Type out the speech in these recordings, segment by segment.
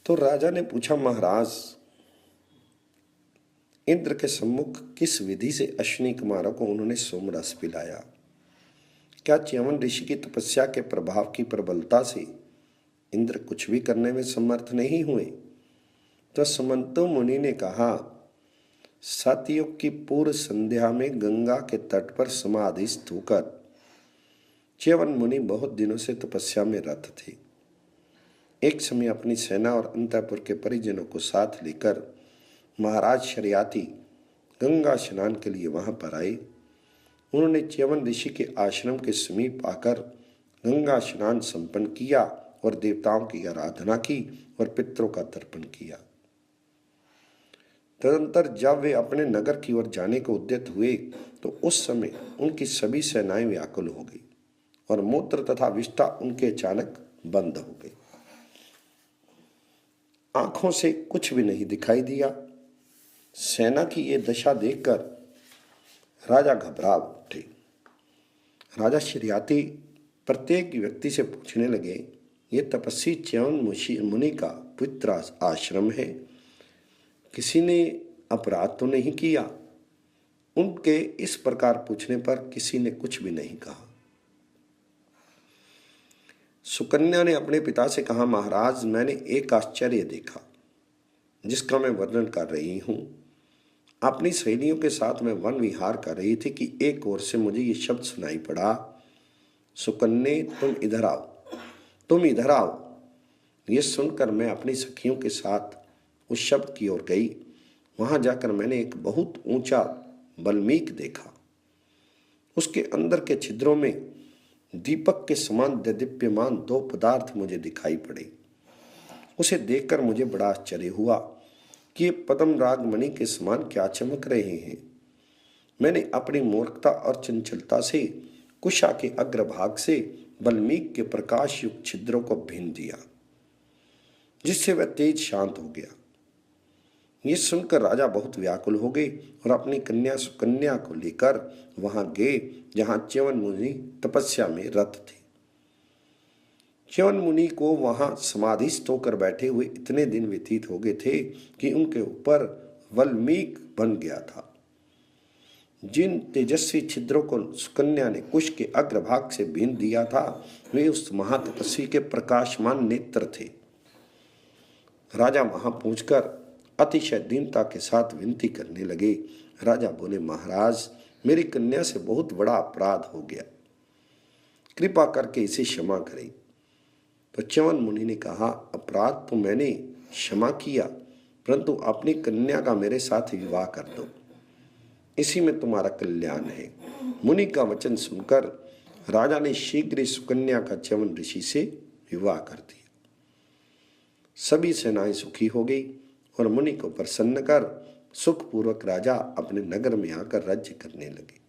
तो राजा ने पूछा, महाराज, इंद्र के सम्मुख किस विधि से अश्विनी कुमारों को उन्होंने सोमरस पिलाया? क्या च्यवन ऋषि की तपस्या के प्रभाव की प्रबलता से इंद्र कुछ भी करने में समर्थ नहीं हुए? तो सुमंतो मुनि ने कहा, सतयुग की पूर्व संध्या में गंगा के तट पर समाधिस्थ होकर च्यवन मुनि बहुत दिनों से तपस्या में रत थे। एक समय अपनी सेना और अंतःपुर के परिजनों को साथ लेकर महाराज शर्याती गंगा स्नान के लिए वहां पर आए। उन्होंने च्यवन ऋषि के आश्रम के समीप आकर गंगा स्नान संपन्न किया और देवताओं की आराधना की और पितरों का तर्पण किया। तदंतर जब वे अपने नगर की ओर जाने को उद्यत हुए तो उस समय उनकी सभी सेनाएं व्याकुल हो गई और मूत्र तथा विष्ठा उनके अचानक बंद हो गई। आंखों से कुछ भी नहीं दिखाई दिया। सेना की ये दशा देखकर राजा घबरा उठे। राजा शर्याती प्रत्येक व्यक्ति से पूछने लगे, ये तपस्वी च्यवन मुनि का पवित्र आश्रम है, किसी ने अपराध तो नहीं किया? उनके इस प्रकार पूछने पर किसी ने कुछ भी नहीं कहा। सुकन्या ने अपने पिता से कहा, महाराज, मैंने एक आश्चर्य देखा जिसका मैं वर्णन कर रही हूं। अपनी सहेलियों के साथ मैं वन विहार कर रही थी कि एक ओर से मुझे ये शब्द सुनाई पड़ा, सुकन्या तुम इधर आओ, तुम इधर आओ। ये सुनकर मैं अपनी सखियों के साथ उस शब्द की ओर गई। वहां जाकर मैंने एक बहुत ऊंचा बल्मीक देखा। उसके अंदर के छिद्रों में दीपक के समान देदीप्यमान दो पदार्थ मुझे दिखाई पड़े। उसे देखकर मुझे बड़ा आश्चर्य हुआ कि ये पद्म राग मणि के समान क्या चमक रहे हैं। मैंने अपनी मूर्खता और चंचलता से कुशा के अग्रभाग से बल्मीक के प्रकाश युक्त छिद्रों को भीन दिया, जिससे वह तेज शांत हो गया। ये सुनकर राजा बहुत व्याकुल हो गए और अपनी कन्या सुकन्या को लेकर वहां गए जहां च्यवन मुनि तपस्या में रत थे। च्यवन मुनि को वहां समाधिस्थ होकर बैठे हुए इतने दिन व्यतीत हो गए थे कि उनके ऊपर वल्मीक बन गया था। जिन तेजस्वी छिद्रों को सुकन्या ने कुश के अग्रभाग से बीन दिया था, वे उस महातपस्वी के प्रकाशमान नेत्र थे। राजा वहां पहुंचकर अतिशय दीनता के साथ विनती करने लगे। राजा बोले, महाराज, मेरी कन्या से बहुत बड़ा अपराध हो गया, कृपा करके इसे क्षमा करें। तो च्यवन मुनि ने कहा, अपराध तो मैंने क्षमा किया, परंतु अपनी कन्या का मेरे साथ विवाह कर दो, इसी में तुम्हारा कल्याण है। मुनि का वचन सुनकर राजा ने शीघ्र ही सुकन्या का च्यवन ऋषि से विवाह कर दिया। सभी सेनाएं सुखी हो गई और मुनि को प्रसन्न कर सुखपूर्वक राजा अपने नगर में आकर राज्य करने लगे।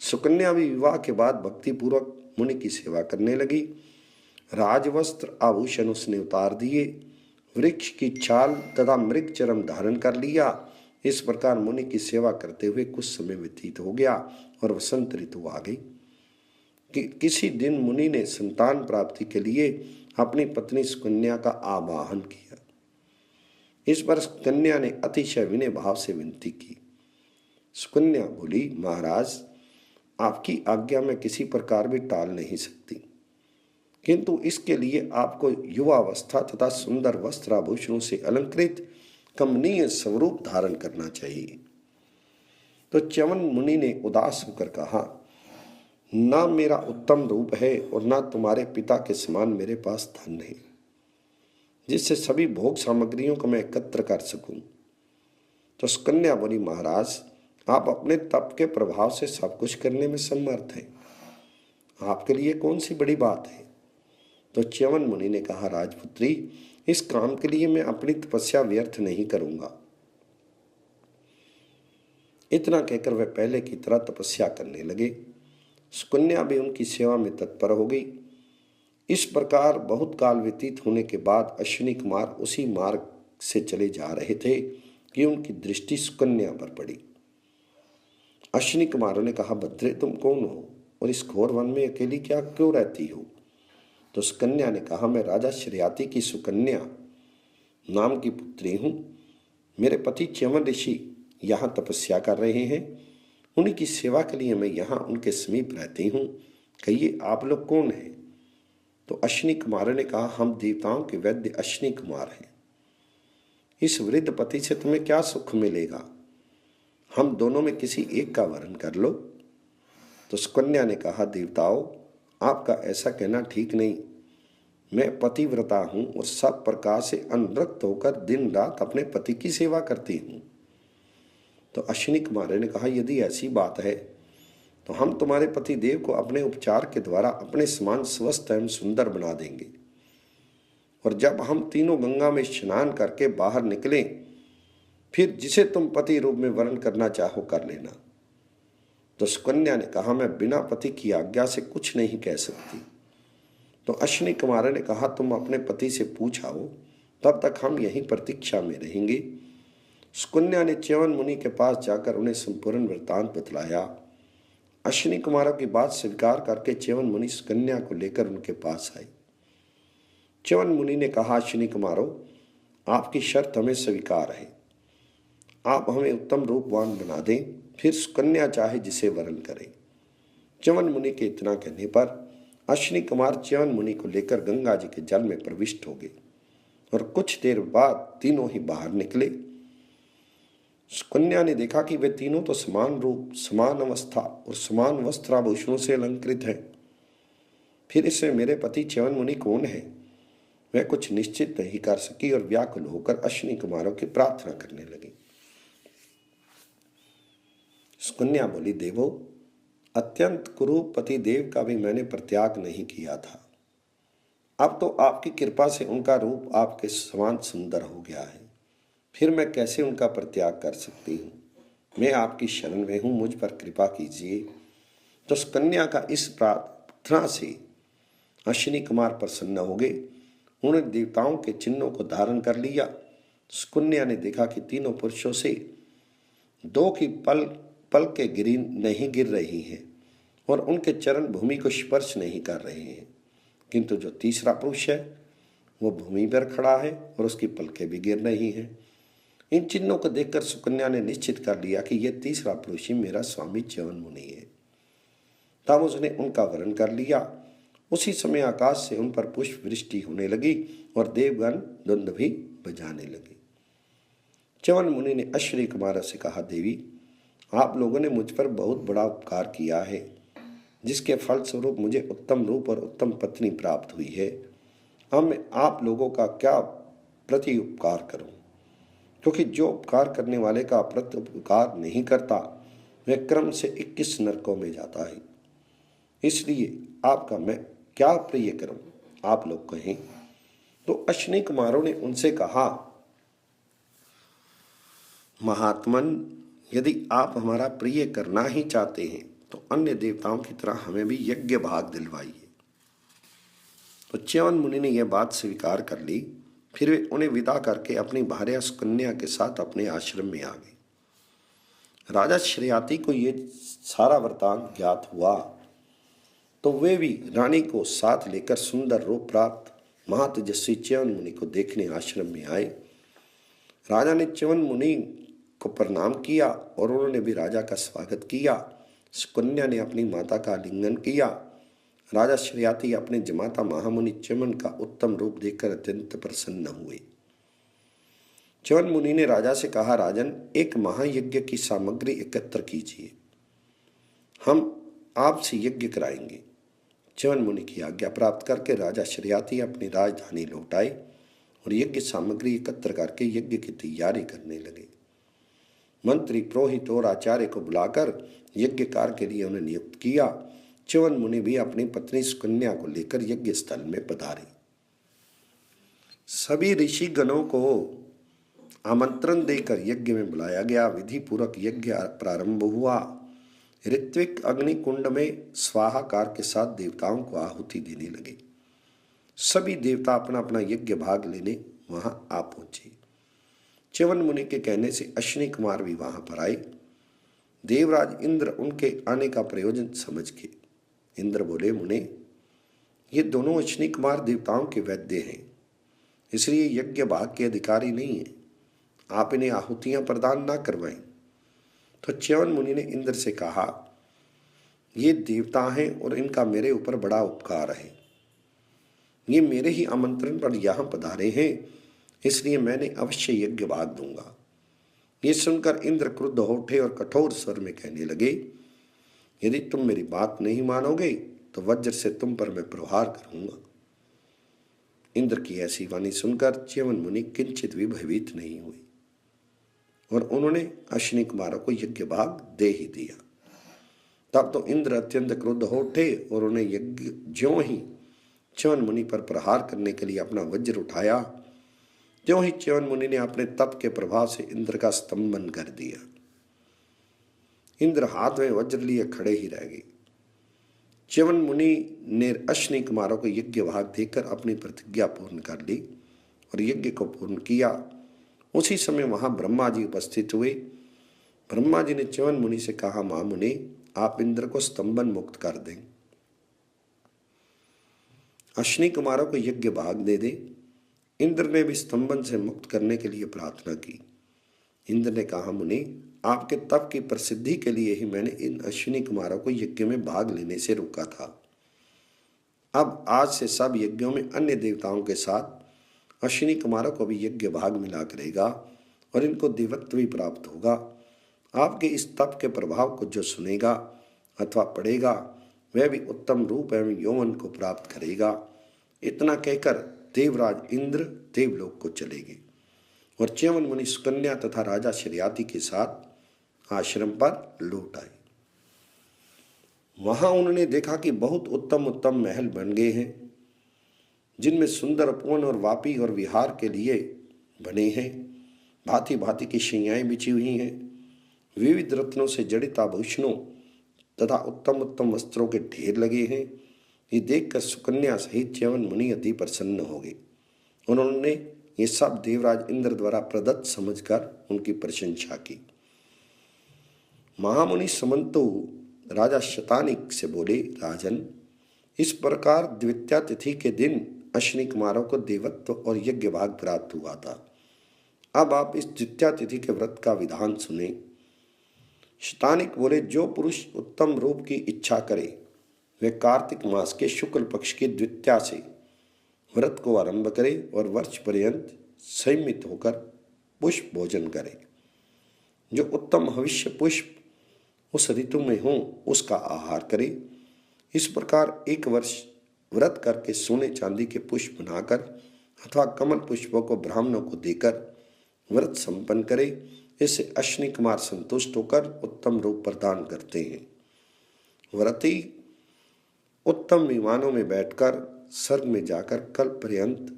सुकन्या भी विवाह के बाद भक्तिपूर्वक मुनि की सेवा करने लगी। राजवस्त्र आभूषण उसने उतार दिए, वृक्ष की छाल तथा मृग चरम धारण कर लिया। इस प्रकार मुनि की सेवा करते हुए कुछ समय व्यतीत हो गया और वसंत ऋतु आ गई। किसी दिन मुनि ने संतान प्राप्ति के लिए अपनी पत्नी सुकन्या का आवाहन किया। इस पर कन्या ने अतिशय विनय भाव से विनती की। सुकन्या बोली, महाराज, आपकी आज्ञा मैं किसी प्रकार भी टाल नहीं सकती, किंतु इसके लिए आपको युवावस्था तथा सुंदर वस्त्राभूषणों से अलंकृत कमनीय स्वरूप धारण करना चाहिए। तो च्यवन मुनि ने उदास होकर कहा, ना मेरा उत्तम रूप है और ना तुम्हारे पिता के समान मेरे पास धन है जिससे सभी भोग सामग्रियों को मैं एकत्र कर सकूं। तो सुकन्या बोली, महाराज, आप अपने तप के प्रभाव से सब कुछ करने में समर्थ हैं, आपके लिए कौन सी बड़ी बात है। तो च्यवन मुनि ने कहा, राजपुत्री, इस काम के लिए मैं अपनी तपस्या व्यर्थ नहीं करूंगा। इतना कहकर वह पहले की तरह तपस्या करने लगे। सुकन्या भी उनकी सेवा में तत्पर हो गई। इस प्रकार बहुत काल व्यतीत होने के बाद अश्विनी कुमार उसी मार्ग से चले जा रहे थे कि उनकी दृष्टि सुकन्या पर पड़ी। अश्विनी कुमारों ने कहा, भद्रे, तुम कौन हो और इस घोर वन में अकेली क्या क्यों रहती हो? तो सुकन्या ने कहा, मैं राजा शर्याती की सुकन्या नाम की पुत्री हूँ। मेरे पति च्यवन ऋषि यहाँ तपस्या कर रहे हैं। उन्हीं की सेवा के लिए मैं यहाँ उनके समीप रहती हूँ। कहिए आप लोग कौन हैं? तो अश्विनी कुमार ने कहा, हम देवताओं के वैद्य अश्विनी कुमार हैं। इस वृद्ध पति से तुम्हें क्या सुख मिलेगा? हम दोनों में किसी एक का वरण कर लो। तो सुकन्या ने कहा, देवताओं, आपका ऐसा कहना ठीक नहीं। मैं पतिव्रता हूँ और सब प्रकार से अनुरक्त होकर दिन रात अपने पति की सेवा करती हूँ। तो अश्विनी कुमार ने कहा, यदि ऐसी बात है तो हम तुम्हारे पति देव को अपने उपचार के द्वारा अपने समान स्वस्थ एवं सुंदर बना देंगे, और जब हम तीनों गंगा में स्नान करके बाहर निकलें, फिर जिसे तुम पति रूप में वर्ण करना चाहो कर लेना। तो सुकन्या ने कहा, मैं बिना पति की आज्ञा से कुछ नहीं कह सकती। तो अश्विनी कुमार ने कहा, तुम अपने पति से पूछ आओ, तब तक हम यहीं प्रतीक्षा में रहेंगे। सुकन्या ने च्यवन मुनि के पास जाकर उन्हें संपूर्ण वृत्तांत बतलाया। अश्विनी कुमारों की बात स्वीकार करके च्यवन मुनि सुकन्या को लेकर उनके पास आए। च्यवन मुनि ने कहा, अश्विनी कुमारों, आपकी शर्त हमें स्वीकार है। आप हमें उत्तम रूपवान बना दें, फिर सुकन्या चाहे जिसे वरण करें। च्यवन मुनि के इतना कहने पर अश्विनी कुमार च्यवन मुनि को लेकर गंगा जी के जल में प्रविष्ट हो गए, और कुछ देर बाद तीनों ही बाहर निकले। सुकन्या ने देखा कि वे तीनों तो समान रूप, समान अवस्था और समान वस्त्राभूषणों से अलंकृत हैं। फिर इसमें मेरे पति च्यवन मुनि कौन है? वह कुछ निश्चित नहीं कर सकी और व्याकुल होकर अश्विनी कुमारों की प्रार्थना करने लगी। सुकन्या बोली, देवो, अत्यंत कुरूप पति देव का भी मैंने परित्याग नहीं किया था। अब तो आपकी कृपा से उनका रूप आपके समान सुंदर हो गया है, फिर मैं कैसे उनका परित्याग कर सकती हूँ? मैं आपकी शरण में हूँ, मुझ पर कृपा कीजिए। तो सुकन्या का इस प्रार्थना से अश्विनी कुमार प्रसन्न हो गए। उन्होंने देवताओं के चिन्हों को धारण कर लिया। सुकन्या ने देखा कि तीनों पुरुषों से दो की पल पल के नहीं गिर रही हैं और उनके चरण भूमि को स्पर्श नहीं कर रहे हैं, किंतु जो तीसरा पुरुष है वो भूमि पर खड़ा है और उसकी पलकें भी गिर रही हैं। इन चिन्हों को देखकर सुकन्या ने निश्चित कर लिया कि यह तीसरा पुरुष ही मेरा स्वामी च्यवन मुनि है। तब उसने उनका वरण कर लिया। उसी समय आकाश से उन पर पुष्प वृष्टि होने लगी और देवगण धुंध भी बजाने लगे। च्यवन मुनि ने अश्विनी कुमार से कहा, देवी, आप लोगों ने मुझ पर बहुत बड़ा उपकार किया है, जिसके फलस्वरूप मुझे उत्तम रूप और उत्तम पत्नी प्राप्त हुई है। अब मैं आप लोगों का क्या प्रति उपकार करूं? क्योंकि जो उपकार करने वाले का प्रति उपकार नहीं करता वह क्रम से 21 नरकों में जाता है। इसलिए आपका मैं क्या प्रिय करूं, आप लोग कहें। तो अश्विनी कुमारों ने उनसे कहा, महात्मन, यदि आप हमारा प्रिय करना ही चाहते हैं तो अन्य देवताओं की तरह हमें भी यज्ञ भाग दिलवाइए। तो च्यवन मुनि ने यह बात स्वीकार कर ली। फिर वे उन्हें विदा करके अपनी भार्या सुकन्या के साथ अपने आश्रम में आ गए। राजा श्रेयाती को ये सारा वृतांत ज्ञात हुआ तो वे भी रानी को साथ लेकर सुंदर रूप प्राप्त महातेजस्वी च्यवन मुनि को देखने आश्रम में आए। राजा ने च्यवन मुनि को प्रणाम किया और उन्होंने भी राजा का स्वागत किया। सुकन्या ने अपनी माता का आलिंगन किया। राजा श्रेयाती अपने जमाता महामुनि च्यवन का उत्तम रूप देखकर अत्यंत प्रसन्न हुए। च्यवन मुनि ने राजा से कहा, राजन, एक महायज्ञ की सामग्री एकत्र कीजिए, हम आपसे यज्ञ कराएंगे। च्यवन मुनि की आज्ञा प्राप्त करके राजा श्रेयाती अपनी राजधानी लौट आए और यज्ञ सामग्री एकत्र करके यज्ञ की तैयारी करने लगे। मंत्री, पुरोहित और आचार्य को बुलाकर यज्ञ कार्य के लिए उन्हें नियुक्त किया। च्यवन मुनि भी अपनी पत्नी सुकन्या को लेकर यज्ञ स्थल में पधारे। सभी ऋषि गणों को आमंत्रण देकर यज्ञ में बुलाया गया। विधि पूर्वक यज्ञ प्रारंभ हुआ। ऋत्विक अग्नि कुंड में स्वाहाकार के साथ देवताओं को आहुति देने लगे। सभी देवता अपना अपना यज्ञ भाग लेने वहां आ पहुंचे। च्यवन मुनि के कहने से अश्विनी कुमार भी वहां पर आए। देवराज इंद्र उनके आने का प्रयोजन समझ के इंद्र बोले, मुने, ये दोनों अश्विनी कुमार देवताओं के वैद्य हैं। इसलिए यज्ञ भाग के अधिकारी नहीं है। आप इन्हें आहुतियां प्रदान ना करवाएं। तो च्यवन मुनि ने इंद्र से कहा, ये देवता हैं और इनका मेरे ऊपर बड़ा उपकार है। ये मेरे ही आमंत्रण पर यहाँ पधारे हैं, इसलिए मैंने अवश्य यज्ञ भाग दूंगा। ये सुनकर इंद्र क्रुद्ध हो उठे और कठोर स्वर में कहने लगे, यदि तुम मेरी बात नहीं मानोगे तो वज्र से तुम पर मैं प्रहार करूंगा। इंद्र की ऐसी वाणी सुनकर च्यवन मुनि किंचित भी भयभीत नहीं हुए और उन्होंने अश्विनी कुमारों को यज्ञ भाग दे ही दिया। तब तो इंद्र अत्यंत क्रुद्ध हो उठे और उन्हें यज्ञ ज्यों ही च्यवन मुनि पर प्रहार करने के लिए अपना वज्र उठाया, त्यों ही च्यवन मुनि ने अपने तप के प्रभाव से इंद्र का स्तंभन कर दिया। इंद्र हाथ में वज्र लिए खड़े ही रह गए। च्यवन मुनि ने अश्विनी कुमारों को यज्ञ भाग देकर अपनी प्रतिज्ञा पूर्ण कर ली और यज्ञ को पूर्ण किया। उसी समय वहां ब्रह्मा जी उपस्थित हुए। ब्रह्मा जी ने च्यवन मुनि से कहा, महामुनि, आप इंद्र को स्तंभन मुक्त कर दें, अश्विनी कुमारों को यज्ञ भाग दे दे। इंद्र ने भी स्तंभन से मुक्त करने के लिए प्रार्थना की। इंद्र ने कहा, मुनि, आपके तप की प्रसिद्धि के लिए ही मैंने इन अश्विनी कुमारों को यज्ञ में भाग लेने से रोका था। अब आज से सब यज्ञों में अन्य देवताओं के साथ अश्विनी कुमारों को भी यज्ञ भाग मिला करेगा और इनको देवत्व भी प्राप्त होगा। आपके इस तप के प्रभाव को जो सुनेगा अथवा पढ़ेगा वह भी उत्तम रूप एवं यौवन को प्राप्त करेगा। इतना कहकर देवराज इंद्र देवलोक को चले गए और च्यवन मुनि सुकन्या तथा राजा शर्याति के साथ आश्रम पर लौट आए। वहां उन्होंने देखा कि बहुत उत्तम उत्तम महल बन गए हैं, जिनमें सुंदर उपवन और वापी और विहार के लिए बने हैं। भांति भांति की शैयाएं बिछी हुई हैं। विविध रत्नों से जड़ित आभूषणों तथा उत्तम उत्तम वस्त्रों के ढेर लगे हैं। ये देखकर सुकन्या सहित च्यवन मुनि अति प्रसन्न हो गए। उन्होंने ये सब देवराज इंद्र द्वारा प्रदत्त समझकर उनकी प्रशंसा की। महामुनि समंतो राजा शतानिक से बोले, राजन, इस प्रकार द्वितीया तिथि के दिन अश्विनी कुमारों को देवत्व और यज्ञ भाग प्राप्त हुआ था। अब आप इस द्वितीया तिथि के व्रत का विधान सुने। शतानिक बोले, जो पुरुष उत्तम रूप की इच्छा करे वे कार्तिक मास के शुक्ल पक्ष की द्वितीया से व्रत को आरंभ करे और वर्ष पर्यंत संयमित होकर पुष्प भोजन करे। जो उत्तम हविष्य पुष्प उस ऋतु में हो उसका आहार करे। इस प्रकार एक वर्ष व्रत करके सोने चांदी के पुष्प बनाकर अथवा कमल पुष्पों को ब्राह्मणों को देकर व्रत संपन्न करे। इससे अश्विनी कुमार संतुष्ट होकर उत्तम रूप प्रदान करते हैं। व्रती उत्तम विमानों में बैठकर स्वर्ग में जाकर कल पर्यंत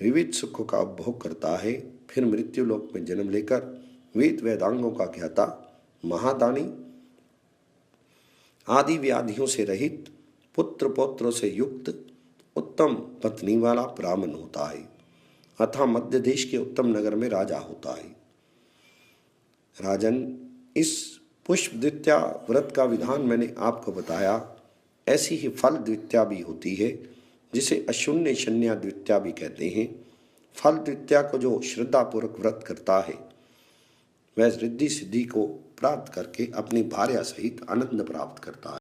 विविध सुखों का उपभोग करता है। फिर मृत्यु लोक में जन्म लेकर वेद वेदांगों का ज्ञाता, महादानी, आदि व्याधियों से रहित, पुत्र पौत्रों से युक्त, उत्तम पत्नी वाला ब्राह्मण होता है अथवा मध्य देश के उत्तम नगर में राजा होता है। राजन, इस पुष्प द्वितीया व्रत का विधान मैंने आपको बताया। ऐसी ही फल द्वितीया भी होती है, जिसे अशून्य शन्या द्वितीया भी कहते हैं। फल द्वितीया को जो श्रद्धापूर्वक व्रत करता है वह रिद्धि सिद्धि को प्राप्त करके अपनी भार्या सहित आनंद प्राप्त करता है।